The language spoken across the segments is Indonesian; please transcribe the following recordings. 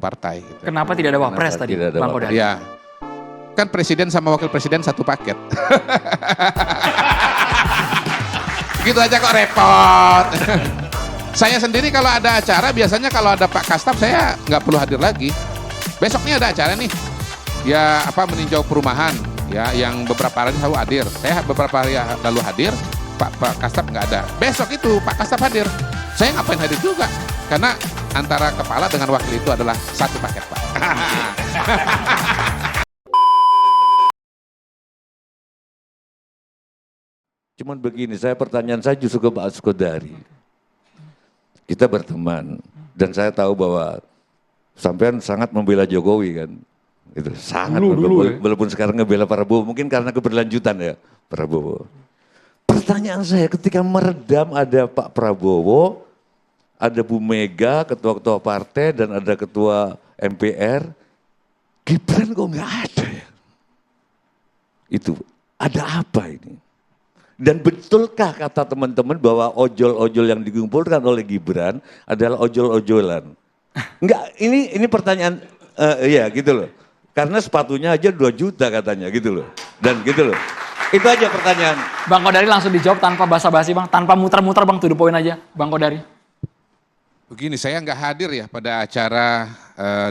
partai. Gitu. Kenapa tidak ada wapres tadi, Bang Kodari? Ya, kan presiden sama wakil presiden satu paket. Gitu aja kok repot. Saya sendiri kalau ada acara, biasanya kalau ada Pak Kastap saya nggak perlu hadir lagi. Besoknya ada acara nih, ya apa meninjau perumahan, ya yang beberapa hari lalu hadir. Saya beberapa hari lalu hadir, Pak Kastap nggak ada. Besok itu Pak Kastap hadir. Saya ngapain hadir juga? Karena antara kepala dengan wakil itu adalah satu paket, Pak. Cuman begini, pertanyaan saya justru ke Pak Askodari. Kita berteman dan saya tahu bahwa sampean sangat membela Jokowi kan. Itu sangat dulu ya. Walaupun sekarang ngebela Prabowo, mungkin karena keberlanjutan ya Prabowo. Pertanyaan saya ketika meredam ada Pak Prabowo, ada Bu Mega, ketua-ketua partai dan ada ketua MPR, Gibran kok nggak ada ya? Itu ada apa ini? Dan betulkah kata teman-teman bahwa ojol-ojol yang dikumpulkan oleh Gibran adalah ojol-ojolan? Enggak, ini pertanyaan, ya gitu loh. Karena sepatunya aja 2 juta katanya gitu loh. Dan gitu loh. Itu aja pertanyaan. Bang Kodari langsung dijawab tanpa basa-basi Bang, tanpa muter-muter Bang, to the point aja Bang Kodari. Begini, saya nggak hadir ya pada acara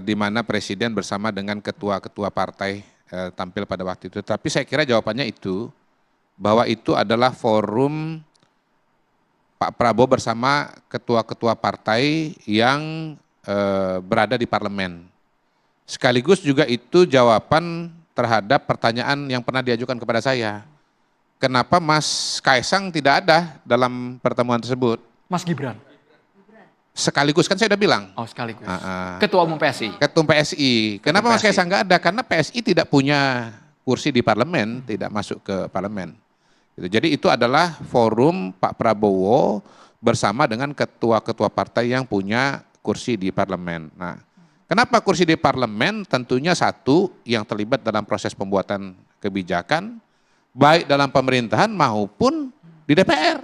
di mana presiden bersama dengan ketua-ketua partai tampil pada waktu itu. Tapi saya kira jawabannya itu, bahwa itu adalah forum Pak Prabowo bersama ketua-ketua partai yang berada di parlemen. Sekaligus juga itu jawaban terhadap pertanyaan yang pernah diajukan kepada saya. Kenapa Mas Kaisang tidak ada dalam pertemuan tersebut? Mas Gibran. Sekaligus kan saya udah bilang. Oh sekaligus. Ketua Umum PSI. Ketum PSI. Kenapa Mas Kaisang nggak ada? Karena PSI tidak punya kursi di parlemen, tidak masuk ke parlemen. Jadi itu adalah forum Pak Prabowo bersama dengan ketua-ketua partai yang punya kursi di parlemen. Nah, kenapa kursi di parlemen? Tentunya satu yang terlibat dalam proses pembuatan kebijakan, baik dalam pemerintahan maupun di DPR.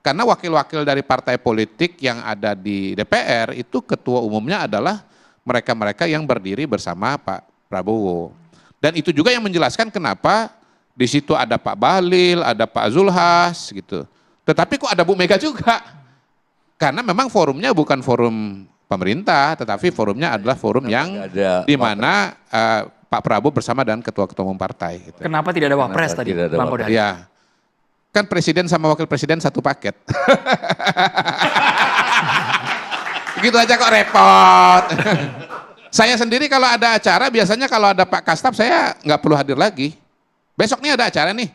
Karena wakil-wakil dari partai politik yang ada di DPR itu ketua umumnya adalah mereka-mereka yang berdiri bersama Pak Prabowo. Dan itu juga yang menjelaskan kenapa di situ ada Pak Bahlil, ada Pak Zulhas gitu. Tetapi kok ada Bu Mega juga? Karena memang forumnya bukan forum pemerintah, tetapi forumnya adalah forum yang di mana Pak Prabowo bersama dengan ketua-ketua umum partai. Gitu. Kenapa tidak ada wapres tadi, Bang Kodari? Ya, kan presiden sama wakil presiden satu paket. Gitu aja kok repot. Saya sendiri kalau ada acara, biasanya kalau ada Pak Kastap saya nggak perlu hadir lagi. Besoknya ada acara nih,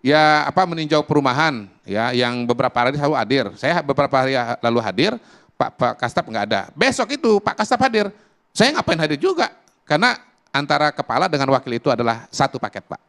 ya apa meninjau perumahan, ya yang beberapa hari lalu hadir. Saya beberapa hari lalu hadir, Pak Kastap nggak ada. Besok itu Pak Kastap hadir, saya ngapain hadir juga? Karena antara kepala dengan wakil itu adalah satu paket, Pak.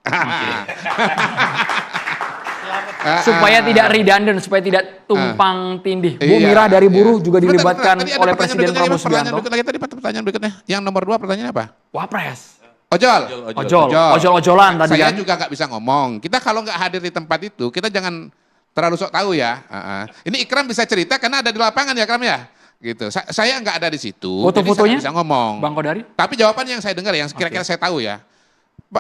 Supaya tidak redundant, supaya tidak tumpang tindih. Bu Mira dari buruh juga dilibatkan oleh Presiden Prabowo Subianto. Tadi pertanyaan berikutnya, yang nomor 2 pertanyaannya apa? Wapres. Ojol-ojolan tadi saya kan. juga nggak bisa ngomong. Kita kalau nggak hadir di tempat itu, kita jangan terlalu sok tahu ya. Ini Ikram bisa cerita karena ada di lapangan ya, Ikram ya. Gitu. Saya nggak ada di situ. Foto-fotonya bisa ngomong. Bang Kodari. Tapi jawaban yang saya dengar, yang kira-kira saya tahu ya,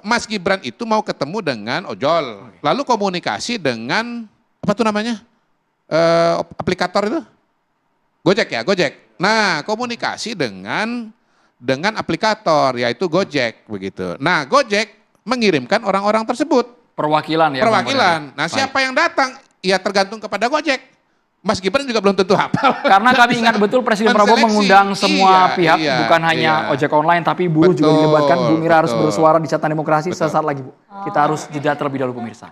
Mas Gibran itu mau ketemu dengan ojol, lalu komunikasi dengan apa tuh namanya aplikator itu, Gojek ya, Gojek. Nah, komunikasi dengan aplikator yaitu Gojek begitu. Nah, Gojek mengirimkan orang-orang tersebut. Perwakilan ya. Perwakilan. Nah, siapa yang datang? Ya tergantung kepada Gojek. Mas Gibran juga belum tentu hafal. Karena kami ingat betul Presiden Prabowo mengundang semua pihak, bukan hanya ojek online, tapi buruh juga dilibatkan. Bu Mira harus bersuara di Catatan Demokrasi sesaat lagi, Bu. Kita harus jeda terlebih dahulu, pemirsa.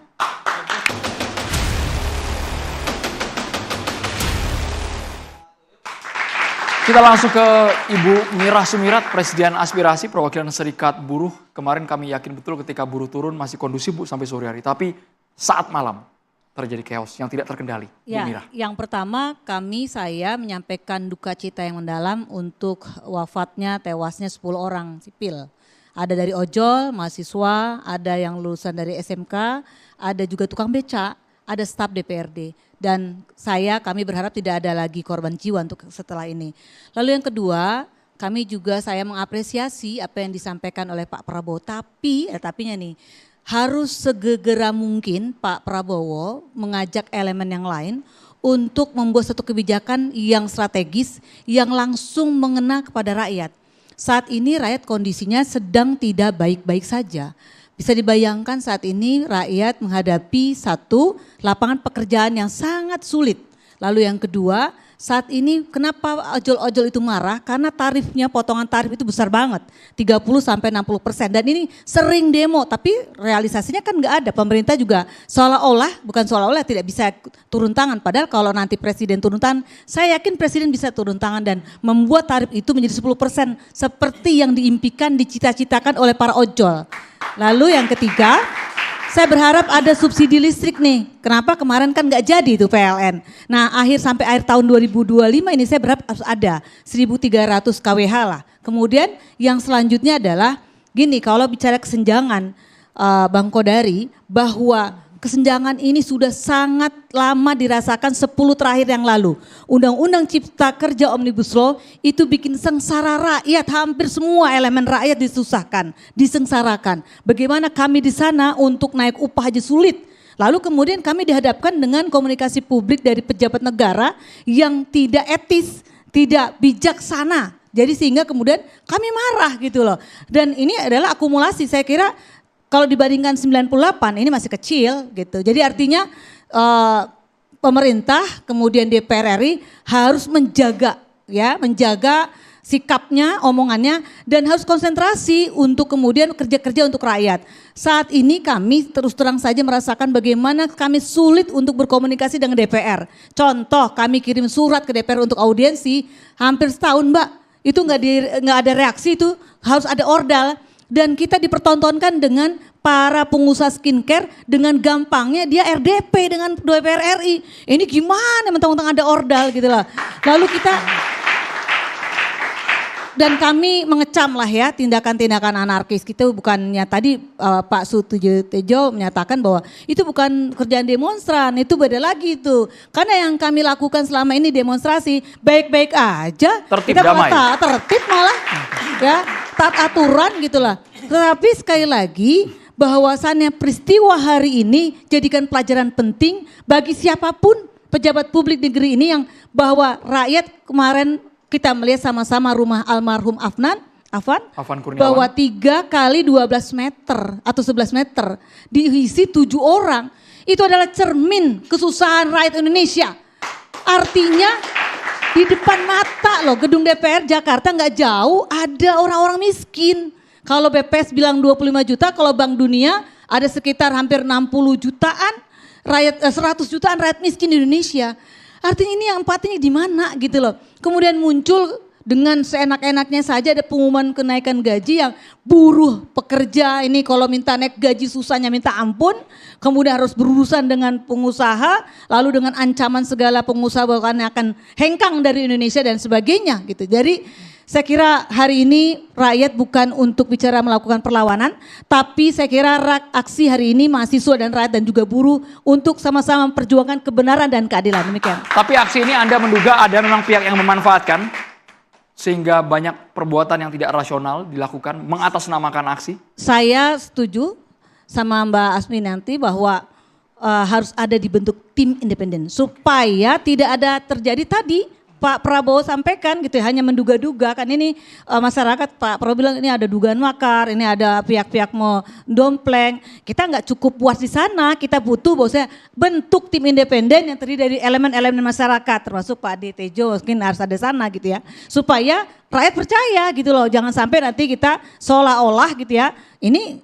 Kita langsung ke Ibu Mira Sumirat, Presiden Aspirasi Perwakilan Serikat Buruh. Kemarin kami yakin betul ketika buruh turun masih kondusif, Bu, sampai sore hari. Tapi saat malam terjadi chaos yang tidak terkendali. Ya, Bu Mira. yang pertama saya menyampaikan duka cita yang mendalam untuk wafatnya, tewasnya 10 orang sipil. Ada dari ojol, mahasiswa, ada yang lulusan dari SMK, ada juga tukang beca, ada staf DPRD. Dan kami berharap tidak ada lagi korban jiwa untuk setelah ini. Lalu yang kedua, kami juga saya mengapresiasi apa yang disampaikan oleh Pak Prabowo. Tapi, tapinya nih, harus segera mungkin Pak Prabowo mengajak elemen yang lain untuk membuat satu kebijakan yang strategis, yang langsung mengena kepada rakyat. Saat ini rakyat kondisinya sedang tidak baik-baik saja. Bisa dibayangkan saat ini rakyat menghadapi satu, lapangan pekerjaan yang sangat sulit. Lalu yang kedua, saat ini kenapa ojol-ojol itu marah? Karena tarifnya, potongan tarif itu besar banget, 30-60%. Dan ini sering demo, tapi realisasinya kan nggak ada. Pemerintah juga bukan seolah-olah tidak bisa turun tangan. Padahal kalau nanti presiden turun tangan, saya yakin presiden bisa turun tangan dan membuat tarif itu menjadi 10%. Seperti yang diimpikan, dicita-citakan oleh para ojol. Lalu yang ketiga, saya berharap ada subsidi listrik nih. Kenapa kemarin kan nggak jadi itu PLN. Nah sampai akhir tahun 2025 ini saya berharap harus ada 1.300 kWh lah. Kemudian yang selanjutnya adalah gini, kalau bicara kesenjangan Bang Kodari, bahwa kesenjangan ini sudah sangat lama dirasakan 10 terakhir yang lalu. Undang-Undang Cipta Kerja Omnibus Law itu bikin sengsara rakyat, hampir semua elemen rakyat disusahkan, disengsarakan. Bagaimana kami di sana untuk naik upah aja sulit. Lalu kemudian kami dihadapkan dengan komunikasi publik dari pejabat negara yang tidak etis, tidak bijaksana. Jadi sehingga kemudian kami marah gitu loh. Dan ini adalah akumulasi, saya kira kalau dibandingkan 98 ini masih kecil gitu. Jadi artinya pemerintah kemudian DPR RI harus menjaga sikapnya, omongannya, dan harus konsentrasi untuk kemudian kerja-kerja untuk rakyat. Saat ini kami terus terang saja merasakan bagaimana kami sulit untuk berkomunikasi dengan DPR. Contoh, kami kirim surat ke DPR untuk audiensi hampir setahun Mbak. Itu nggak ada reaksi, itu harus ada ordal. Dan kita dipertontonkan dengan para pengusaha skincare dengan gampangnya dia RDP dengan DPR RI. Ini gimana mentang-mentang ada ordal gitu lah. Lalu kita, dan kami mengecam lah ya tindakan-tindakan anarkis. Kita bukannya tadi Pak Sutejo menyatakan bahwa itu bukan kerjaan demonstran, itu beda lagi itu. Karena yang kami lakukan selama ini demonstrasi baik-baik aja. Tertib damai. Tertib malah ya, taat aturan gitulah. Tetapi sekali lagi bahwasannya peristiwa hari ini jadikan pelajaran penting bagi siapapun pejabat publik negeri ini, yang bahwa rakyat kemarin kita melihat sama-sama rumah almarhum Afan Kurniawan, bahwa 3 kali 12 meter atau 11 meter diisi 7 orang. Itu adalah cermin kesusahan rakyat Indonesia. Artinya di depan mata loh gedung DPR Jakarta nggak jauh ada orang-orang miskin. Kalau BPS bilang 25 juta, kalau Bank Dunia ada sekitar hampir 60 jutaan rakyat, 100 jutaan rakyat miskin di Indonesia. Artinya ini yang empatinya di mana gitu loh. Kemudian muncul dengan seenak-enaknya saja ada pengumuman kenaikan gaji yang buruh pekerja ini kalau minta naik gaji susahnya minta ampun. Kemudian harus berurusan dengan pengusaha, lalu dengan ancaman segala pengusaha bahkan akan hengkang dari Indonesia dan sebagainya gitu. Jadi saya kira hari ini rakyat bukan untuk bicara melakukan perlawanan, tapi saya kira aksi hari ini mahasiswa dan rakyat dan juga buruh untuk sama-sama memperjuangkan kebenaran dan keadilan. Demikian. Tapi aksi ini Anda menduga ada memang pihak yang memanfaatkan sehingga banyak perbuatan yang tidak rasional dilakukan mengatasnamakan aksi? Saya setuju sama Mbak Asmi nanti bahwa harus ada dibentuk tim independen supaya tidak ada terjadi tadi Pak Prabowo sampaikan gitu, hanya menduga-duga kan ini masyarakat. Pak Prabowo bilang ini ada dugaan makar, ini ada pihak-pihak mau dompleng. Kita nggak cukup puas di sana, kita butuh bahwasanya bentuk tim independen yang terdiri dari elemen-elemen masyarakat, termasuk Pak Ade Tejo mungkin harus ada sana gitu ya, supaya rakyat percaya gitu loh. Jangan sampai nanti kita seolah-olah gitu ya, ini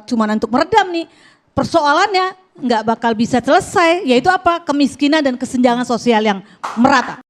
cuma untuk meredam nih persoalannya nggak bakal bisa selesai, yaitu apa? Kemiskinan dan kesenjangan sosial yang merata.